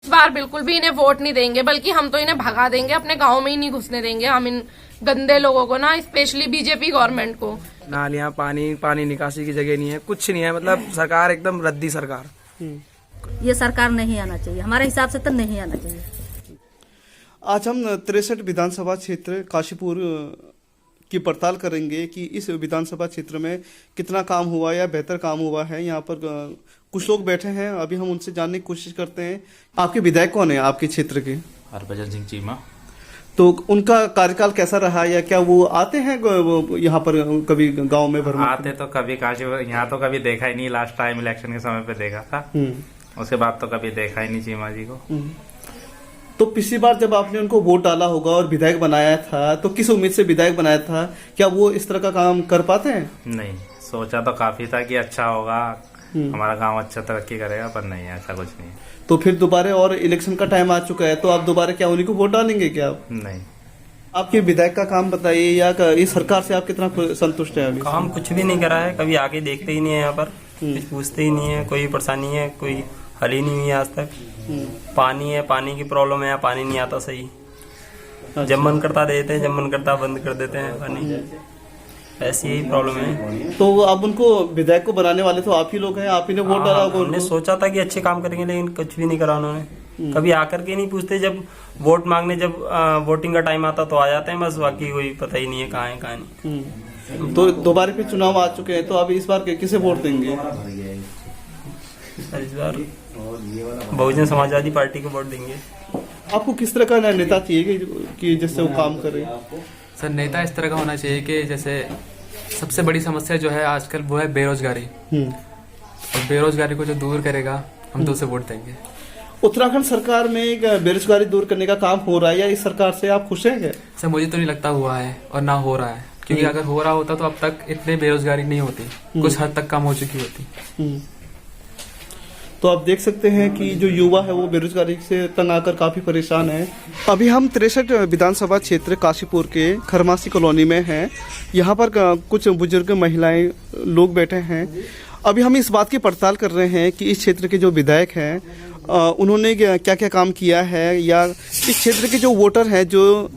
इस बार बिल्कुल भी इन्हें वोट नहीं देंगे, बल्कि हम तो इन्हें भगा देंगे, अपने गांव में ही नहीं घुसने देंगे हम इन गंदे लोगों को ना, स्पेशली बीजेपी गवर्नमेंट को। नालियाँ, पानी निकासी की जगह नहीं है, कुछ नहीं है। मतलब सरकार एकदम रद्दी सरकार। ये सरकार नहीं आना चाहिए, हमारे हिसाब से तो नहीं आना चाहिए। आज हम 63 विधानसभा क्षेत्र काशीपुर की पड़ताल करेंगे कि इस विधानसभा क्षेत्र में कितना काम हुआ या बेहतर काम हुआ है। यहाँ पर कुछ लोग बैठे हैं, अभी हम उनसे जानने की कोशिश करते हैं। आपके विधायक कौन है आपके क्षेत्र के? हरभजन सिंह चीमा। तो उनका कार्यकाल कैसा रहा, या क्या वो आते हैं यहाँ पर कभी गांव में भरने? आते तो कभी काशीपुर, यहाँ तो कभी देखा ही नहीं। लास्ट टाइम इलेक्शन के समय पे देखा था, उसके बाद तो कभी देखा ही नहीं चीमा जी को। तो पिछली बार जब आपने उनको वोट डाला होगा और विधायक बनाया था, तो किस उम्मीद से विधायक बनाया था? क्या वो इस तरह का काम कर पाते हैं? नहीं, सोचा तो काफी था कि अच्छा होगा, हमारा गांव अच्छा तरक्की करेगा, पर नहीं, ऐसा कुछ नहीं। तो फिर दोबारा, और इलेक्शन का टाइम आ चुका है, तो आप दोबारा क्या उन्हीं को वोट डालेंगे क्या आप? नहीं। आपके विधायक का काम बताइए, या इस सरकार से आप कितना संतुष्ट हैं अभी? काम कुछ भी नहीं करा है, कभी आके देखते ही नहीं है, यहाँ पर कुछ पूछते ही नहीं है, कोई परेशानी है कोई हल ही नहीं हुई आज तक। पानी है, पानी की प्रॉब्लम है, यहाँ पानी नहीं आता सही। जब मन करता देते हैं, जब मन करता बंद कर देते हैं पानी, ऐसी ही प्रॉब्लम है। तो अब उनको विधायक को बनाने वाले तो आप ही लोग हैं, आप ही ने वोट डाला होगा। हमने सोचा था कि अच्छे काम करेंगे, लेकिन कुछ भी नहीं करा उन्होंने। कभी आकर के नहीं पूछते, जब वोट मांगने, जब वोटिंग का टाइम आता तो आ जाते हैं, बस बाकी कोई पता ही नहीं है कहाँ है कहाँ नहीं। तो दोबारा पे चुनाव आ चुके हैं, तो अब इस बार किसे वोट देंगे? इस बार बहुजन समाजवादी पार्टी को वोट देंगे। आपको किस तरह का नेता चाहिए कि जिससे वो काम करे? सर, नेता इस तरह का होना चाहिए कि जैसे सबसे बड़ी समस्या जो है आजकल वो है बेरोजगारी, और बेरोजगारी को जो दूर करेगा हम तो उसे वोट देंगे। उत्तराखंड सरकार में बेरोजगारी दूर करने का काम हो रहा है, या इस सरकार से आप खुश हैं क्या? सर, मुझे तो नहीं लगता हुआ है और ना हो रहा है, क्योंकि अगर हो रहा होता तो अब तक इतने बेरोजगारी नहीं होती, कुछ हद तक कम हो चुकी होती। तो आप देख सकते हैं कि जो युवा है वो बेरोजगारी से तंग आकर काफी परेशान है। अभी हम 63 विधानसभा क्षेत्र काशीपुर के खरमासी कॉलोनी में हैं। यहाँ पर कुछ बुजुर्ग महिलाएं लोग बैठे हैं। अभी हम इस बात की पड़ताल कर रहे हैं कि इस क्षेत्र के जो विधायक हैं उन्होंने क्या क्या काम किया है, या इस क्षेत्र के जो वोटर हैं, जो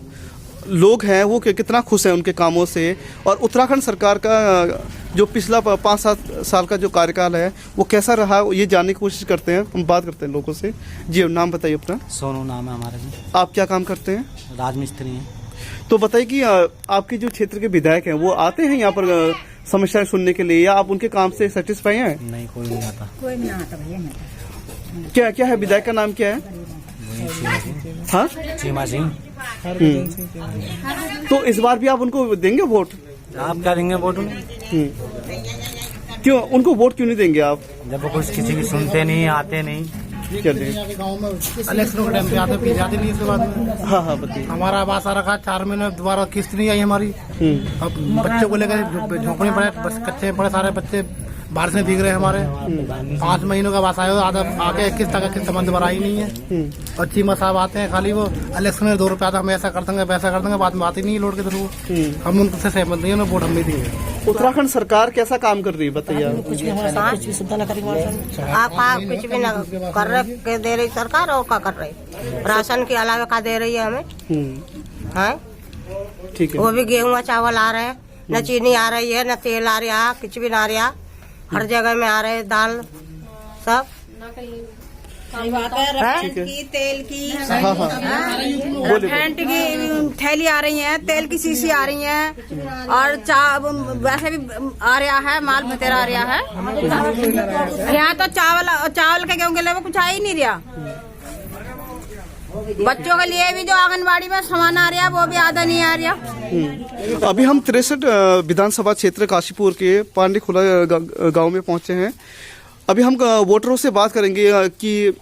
लोग हैं, वो कितना खुश हैं उनके कामों से, और उत्तराखंड सरकार का जो पिछला 5-7 साल का जो कार्यकाल है वो कैसा रहा, ये जानने की कोशिश करते हैं। हम बात करते हैं लोगों से। जी, नाम बताइए अपना। सोनू नाम है हमारा जी। आप क्या काम करते हैं? राजमिस्त्री हैं। तो बताइए कि आपके जो क्षेत्र के विधायक हैं वो आते हैं यहाँ पर समस्याएं सुनने के लिए, या आप उनके काम से सेटिस्फाई हैं? नहीं, कोई नहीं आता। कोई नहीं आता भैया। क्या है विधायक का नाम क्या है? हाँ, चीमा सिंह। तो इस बार भी आप उनको देंगे वोट? आप क्या देंगे वोट? क्यों उनको वोट क्यों नहीं देंगे आप? जब वो कुछ किसी की सुनते नहीं, आते नहीं। चलिए, इलेक्शन के टाइम पे आते फिर जाते नहीं। इसके बाद में हाँ बताइए। हमारा आवास आ रखा 4 महीने, दोबारा किस्त नहीं आई हमारी। अब बच्चों को लेकर झोंपड़ी पड़े, बस कच्चे पड़े, सारे बच्चे बारिश में भीग रहे हैं हमारे। 5 महीनों का आवास आया, आधा आके किस्त का किस्त बंद भरा ही नहीं है। और चीमा साहब आते हैं, खाली वो इलेक्शन में 2 रुपया आता, हम ऐसा कर देंगे वैसा कर देंगे, बाद में आती नहीं लोड के थ्रू। हम उनसे सहमत नहीं है, वोट हम नहीं देंगे। उत्तराखंड सरकार कैसा काम कर रही है बताइए? कुछ भी सुविधा न करेंगे आप कुछ भी न कर रहे दे रही सरकार, और क्या कर रही? राशन के अलावा क्या दे रही है हमें? है ठीक है। वो भी गेहूँ चावल आ रहे हैं, न चीनी आ रही है, न तेल आ रहा है, कुछ भी ना आ रहा। हर जगह में आ रहे हैं, दाल सब की, तेल की, फेंट की थैली आ रही है, तेल की शीशी आ रही है, और वैसे भी आ रहा है, माल भतेरा आ रहा है। यहाँ तो चावल के गेहूं के लिए कुछ आ ही नहीं रहा। बच्चों के लिए भी जो आंगनबाड़ी में सामान आ रहा है वो भी आधा नहीं आ रहा। अभी हम 63 विधानसभा क्षेत्र काशीपुर के पांडेखुला गांव में पहुंचे हैं। अभी हम वोटरों से बात करेंगे कि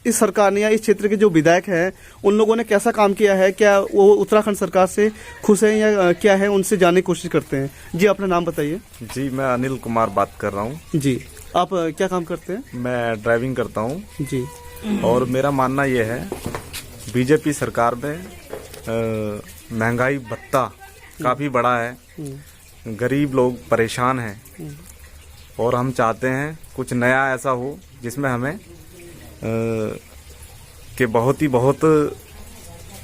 इस सरकार ने या इस क्षेत्र के जो विधायक हैं उन लोगों ने कैसा काम किया है, क्या वो उत्तराखंड सरकार से खुश हैं या क्या है, उनसे जानने की कोशिश करते हैं। जी, अपना नाम बताइए। जी, मैं अनिल कुमार बात कर रहा हूँ। जी, आप क्या काम करते हैं? मैं ड्राइविंग करता हूँ जी। और मेरा मानना ये है, बीजेपी सरकार में महंगाई भत्ता काफी बड़ा है, गरीब लोग परेशान हैं, और हम चाहते हैं कुछ नया ऐसा हो जिसमें हमें कि बहुत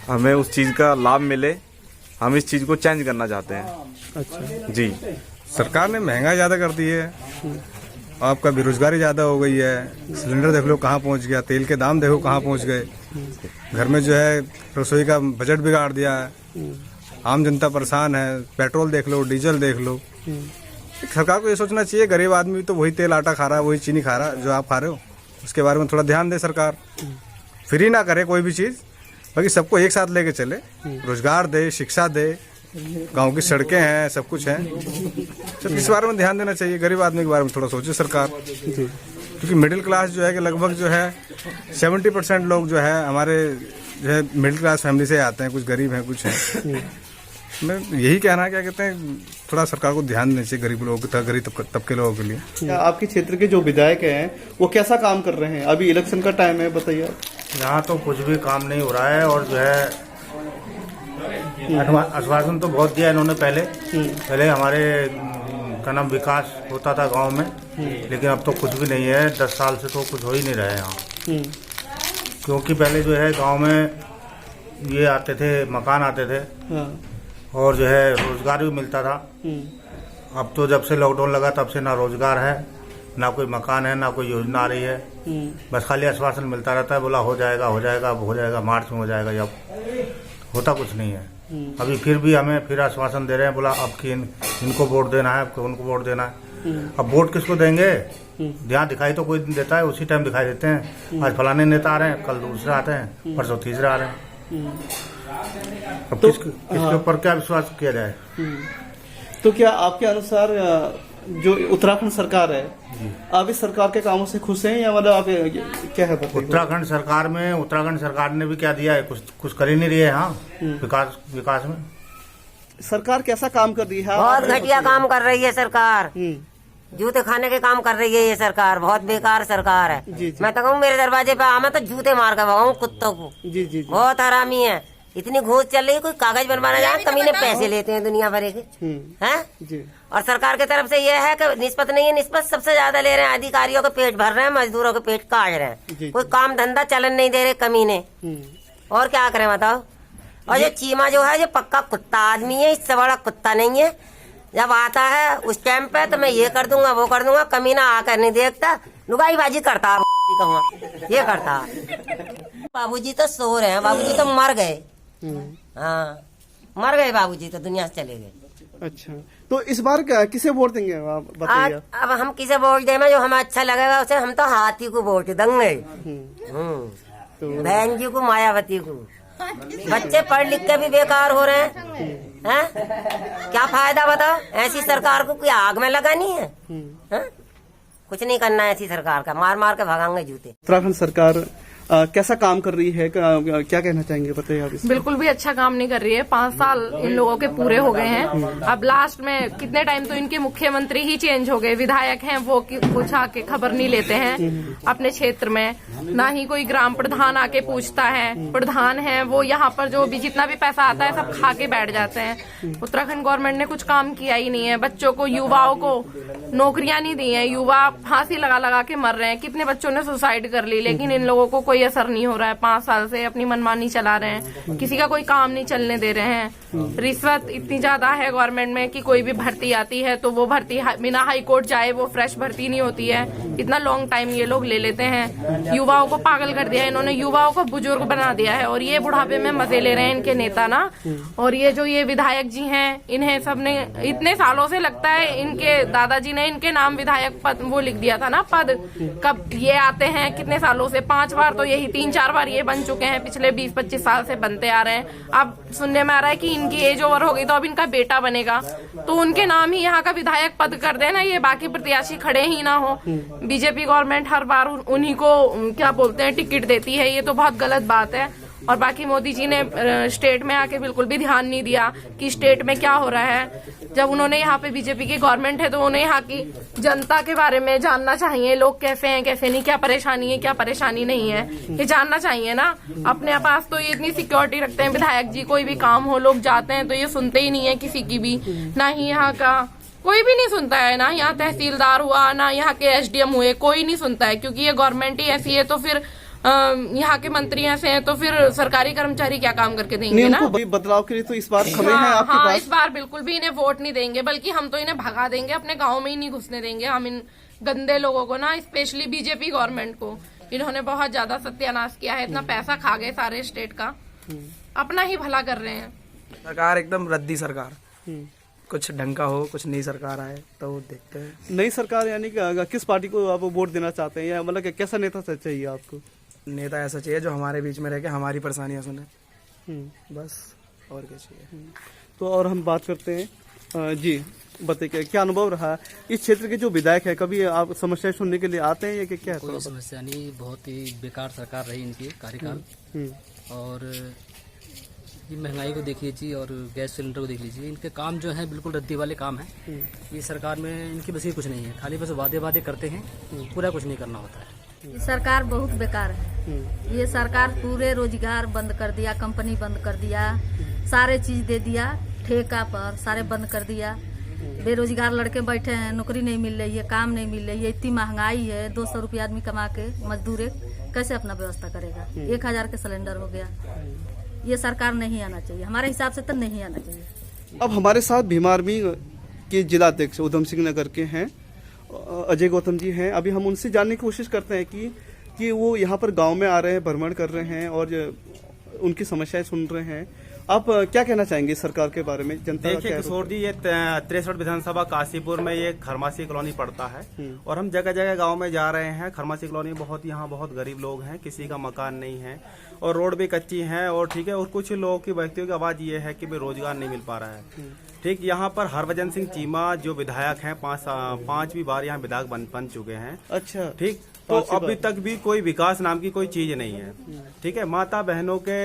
हमें उस चीज़ का लाभ मिले। हम इस चीज़ को चेंज करना चाहते हैं। अच्छा जी। सरकार ने महंगाई ज़्यादा कर दी है, आपका बेरोजगारी ज़्यादा हो गई है। सिलेंडर देख लो कहाँ पहुँच गया, तेल के दाम देखो कहाँ पहुँच गए। घर में जो है रसोई का बजट बिगाड़ दिया है, आम जनता परेशान है। पेट्रोल देख लो, डीजल देख लो। सरकार को ये सोचना चाहिए, गरीब आदमी तो वही तेल आटा खा रहा है, वही चीनी खा रहा है जो आप खा रहे हो। उसके बारे में थोड़ा ध्यान दे सरकार। फ्री ना करे कोई भी चीज़, बाकी सबको एक साथ लेके चले, रोजगार दे, शिक्षा दे, गांव की सड़कें हैं, सब कुछ है। सब इस बारे में ध्यान देना चाहिए। गरीब आदमी के बारे में थोड़ा सोचे सरकार, क्योंकि मिडिल क्लास जो है कि लगभग जो है 70% लोग जो है हमारे जो है मिडिल क्लास फैमिली से आते हैं। कुछ गरीब हैं, कुछ हैं। मैं यही कहना है, क्या कहते हैं, थोड़ा सरकार को ध्यान देना चाहिए गरीब लोगों के, गरीब तबके लोगों के लिए। क्या आपके क्षेत्र के जो विधायक हैं वो कैसा काम कर रहे हैं? अभी इलेक्शन का टाइम है, बताइए आप। यहाँ तो कुछ भी काम नहीं हो रहा है, और जो है आश्वासन तो बहुत दिया इन्होंने। पहले हमारे का नाम विकास होता था गांव में, लेकिन अब तो कुछ भी नहीं है। 10 साल से तो कुछ हो ही नहीं रहा है यहाँ। क्योंकि पहले जो है गांव में ये आते थे, मकान आते थे, और जो है रोजगार भी मिलता था। अब तो जब से लॉकडाउन लगा तब से ना रोजगार है, ना कोई मकान है, ना कोई योजना आ रही है। बस खाली आश्वासन मिलता रहता है, बोला हो जाएगा हो जाएगा, अब हो जाएगा, मार्च में हो जाएगा, जब होता कुछ नहीं है। अभी फिर भी हमें फिर आश्वासन दे रहे हैं, बोला अब कि इनको वोट देना है, अब उनको वोट देना है। अब वोट किसको देंगे? जहाँ दिखाई तो कोई देता है, उसी टाइम दिखाई देते हैं। आज फलाने नेता आ रहे हैं, कल दूसरे आते हैं, परसों तीसरे आ रहे हैं। अब तो किसके ऊपर क्या विश्वास किया जाए? तो क्या आपके अनुसार जो उत्तराखंड सरकार है, आप इस सरकार के कामों से खुश हैं, या मतलब आप क्या है? उत्तराखंड सरकार ने भी क्या दिया है? कुछ कर ही नहीं रही है। हाँ, विकास में सरकार कैसा काम कर रही है? बहुत घटिया काम कर रही है सरकार। जूते खाने के काम कर रही है ये सरकार, बहुत बेकार सरकार है। मैं तो कहूँ मेरे दरवाजे पे आमा तो जूते मार कर भगाऊं कुत्तों को। जी। बहुत हरामी है, इतनी घूस चल रही है। कोई कागज बनवाना जाए कमीने पैसे लेते हैं दुनिया भर के, हैं? और सरकार की तरफ से ये है कि निस्बत नहीं है, निस्बत सबसे ज्यादा ले रहे हैं। अधिकारियों के पेट भर रहे हैं, मजदूरों के पेट काट रहे हैं। कोई काम धंधा चलन नहीं दे रहे कमीने। और क्या करें बताओ? और ये चीमा जो है ये पक्का कुत्ता आदमी है, इससे बड़ा कुत्ता नहीं है। जब आता है उस टाइम पे तो मैं ये कर दूंगा, वो कर दूंगा, कमीना आकर नहीं देखता, लुगाईबाजी करता कहूँगा, ये करता। बाबूजी तो सो रहे हैं, बाबूजी तो मर गए। हाँ, मर गए बाबूजी तो दुनिया से चले गए। अच्छा, तो इस बार किसे वोट देंगे आप बताइए? अब हम किसे वोट देंगे? जो हमें अच्छा लगेगा उसे। हम तो हाथी को वोट देंगे, बहन जी को, मायावती को। बच्चे पढ़ लिख के भी बेकार हो रहे हैं। क्या फायदा बताओ? ऐसी सरकार को कोई आग में लगानी है? कुछ नहीं करना है ऐसी सरकार का, मार मार के भगाएंगे जूते। उत्तराखंड सरकार कैसा काम कर रही है, क्या कहना चाहेंगे, बताइए आप? बिल्कुल भी अच्छा काम नहीं कर रही है। 5 साल इन लोगों के पूरे हो गए हैं। अब लास्ट में कितने टाइम तो इनके मुख्यमंत्री ही चेंज हो गए। विधायक हैं वो कुछ आके खबर नहीं लेते हैं अपने क्षेत्र में, ना ही कोई ग्राम प्रधान आके पूछता है। प्रधान है वो यहाँ पर जो भी जितना भी पैसा आता है सब खा के बैठ जाते हैं। उत्तराखंड गवर्नमेंट ने कुछ काम किया ही नहीं है। बच्चों को, युवाओं को नौकरियां नहीं दी है। युवा फांसी लगा लगा के मर रहे हैं। कितने बच्चों ने सुसाइड कर ली, लेकिन इन लोगों को कोई असर नहीं हो रहा है। 5 साल से अपनी मनमानी चला रहे हैं, किसी का कोई काम नहीं चलने दे रहे हैं। रिश्वत इतनी ज्यादा है गवर्नमेंट में कि कोई भी भर्ती आती है तो वो भर्ती बिना हाई कोर्ट जाए वो फ्रेश भर्ती नहीं होती है। इतना लॉन्ग टाइम ये लोग ले लेते हैं। युवाओं को पागल कर दिया इन्होंने, युवाओं को बुजुर्ग बना दिया है। और ये बुढ़ापे में मजे ले रहे हैं इनके नेता ना। और ये जो ये विधायक जी हैं, इन्हें सबने इतने सालों से लगता है इनके दादाजी ने इनके नाम विधायक पद वो लिख दिया था ना, पद। कब ये आते हैं कितने सालों से? 5 बार तो यही, 3-4 बार ये बन चुके हैं। पिछले 20-25 साल से बनते आ रहे हैं। अब सुनने में आ रहा है कि इनकी एज ओवर हो गई तो अब इनका बेटा बनेगा, तो उनके नाम ही यहाँ का विधायक पद कर देना, ये बाकी प्रत्याशी खड़े ही ना हो। बीजेपी गवर्नमेंट हर बार उन्हीं को क्या बोलते हैं टिकट देती है, ये तो बहुत गलत बात है। और बाकी मोदी जी ने स्टेट में आके बिल्कुल भी ध्यान नहीं दिया कि स्टेट में क्या हो रहा है। जब उन्होंने यहाँ पे बीजेपी की गवर्नमेंट है तो उन्हें यहाँ की जनता के बारे में जानना चाहिए। लोग कैसे हैं, कैसे नहीं, क्या परेशानी है, क्या परेशानी नहीं है, ये जानना चाहिए ना। अपने पास तो ये इतनी सिक्योरिटी रखते हैं विधायक जी, कोई भी काम हो लोग जाते हैं तो ये सुनते ही नहीं है किसी की भी, ना ही यहाँ का कोई भी नहीं सुनता है, ना यहाँ तहसीलदार हुआ, ना यहाँ के SDM हुए, कोई नहीं सुनता है। क्योंकि ये गवर्नमेंट ही ऐसी है तो फिर यहाँ के मंत्री ऐसे हैं तो फिर सरकारी कर्मचारी क्या काम करके देंगे नहीं, ना। उनको बदलाव के लिए तो इस बार खबरें हैं आपके पास? इस बार बिल्कुल भी इन्हें वोट नहीं देंगे, बल्कि हम तो इन्हें भगा देंगे, अपने गाँव में ही नहीं घुसने देंगे हम इन गंदे लोगों को ना, स्पेशली बीजेपी गवर्नमेंट को। इन्होंने बहुत ज्यादा सत्यानाश किया है, इतना पैसा खा गए सारे स्टेट का, अपना ही भला कर रहे हैं। सरकार एकदम रद्दी सरकार, कुछ ढंग का हो, कुछ नई सरकार आए तो देखते हैं। नई सरकार यानी कि किस पार्टी को आप वोट देना चाहते हैं, या मतलब कि कैसा नेता चाहिए आपको? नेता ऐसा चाहिए जो हमारे बीच में रह के हमारी परेशानियां सुने, बस, और क्या चाहिए। तो और हम बात करते हैं जी, बताइए क्या अनुभव रहा इस क्षेत्र के जो विधायक है, कभी आप समस्याएं सुनने के लिए आते हैं या क्या है? कोई समस्या नहीं, बहुत ही बेकार सरकार रही इनकी कार्यकाल। और ये महंगाई को देख लीजिए और गैस सिलेंडर को देख लीजिए, इनके काम जो है बिल्कुल रद्दी वाले काम है। ये सरकार में इनकी बस ही कुछ नहीं है, खाली बस वादे करते हैं, पूरा कुछ नहीं करना होता है। ये सरकार बहुत बेकार है। ये सरकार पूरे रोजगार बंद कर दिया, कंपनी बंद कर दिया, सारे चीज दे दिया ठेका पर, सारे बंद कर दिया। बेरोजगार लड़के बैठे हैं, नौकरी नहीं मिल रही है, काम नहीं मिल रही है, इतनी महंगाई है, 200 रुपया आदमी कमा के मजदूर कैसे अपना व्यवस्था करेगा? 1000 के सिलेंडर हो गया। ये सरकार नहीं आना चाहिए, हमारे हिसाब से तो नहीं आना चाहिए। अब हमारे साथ भीम आर्मी के जिला अध्यक्ष उधम सिंह नगर के हैं, अजय गौतम जी हैं। अभी हम उनसे जानने की कोशिश करते हैं कि वो यहाँ पर गांव में आ रहे हैं, भ्रमण कर रहे हैं और उनकी समस्याएं सुन रहे हैं। आप क्या कहना चाहेंगे सरकार के बारे में? जनता देखिए किशोर जी, ये 63 विधानसभा काशीपुर में ये खरमासी कॉलोनी पड़ता है और हम जगह जगह गांव में जा रहे हैं। खरमासी कॉलोनी बहुत, यहाँ बहुत गरीब लोग हैं, किसी का मकान नहीं है और रोड भी कच्ची है और ठीक है। और कुछ लोगों की व्यक्तियों की आवाज ये है कि भाई रोजगार नहीं मिल पा रहा है। ठीक, यहाँ पर हरभजन सिंह चीमा जो विधायक हैं, 5वीं बार यहाँ विधायक बन चुके हैं। अच्छा, ठीक, तो अभी तक भी कोई विकास नाम की कोई चीज नहीं है। ठीक है, माता बहनों के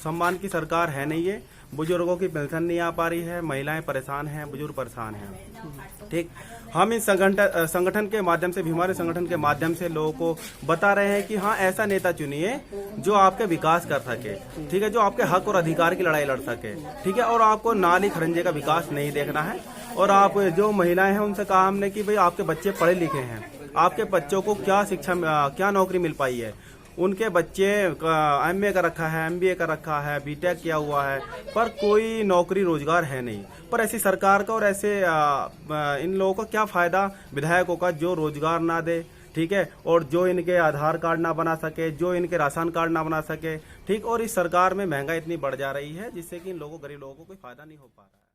सम्मान की सरकार है नहीं है, बुजुर्गों की पेंशन नहीं आ पा रही है, महिलाएं परेशान हैं, बुजुर्ग परेशान हैं। ठीक, हम इस संगठन के माध्यम से, हमारे संगठन के माध्यम से लोगों को बता रहे हैं कि हाँ, ऐसा नेता चुनिए जो आपके विकास कर सके। ठीक है, जो आपके हक और अधिकार की लड़ाई लड़ सके। ठीक है, और आपको नाली खरंजे का विकास नहीं देखना है। और आप जो महिलाएं हैं उनसे कहा हमने कि भाई आपके बच्चे पढ़े लिखे हैं, आपके बच्चों को क्या शिक्षा, क्या नौकरी मिल पाई है? उनके बच्चे MA का रखा है, MBA का रखा है, BTech किया हुआ है, पर कोई नौकरी रोजगार है नहीं। पर ऐसी सरकार का और ऐसे इन लोगों का क्या फायदा विधायकों का जो रोजगार ना दे। ठीक है, और जो इनके आधार कार्ड ना बना सके, जो इनके राशन कार्ड ना बना सके। ठीक, और इस सरकार में महंगाई इतनी बढ़ जा रही है जिससे कि इन लोगों, गरीब लोगों को कोई फायदा नहीं हो पा रहा है।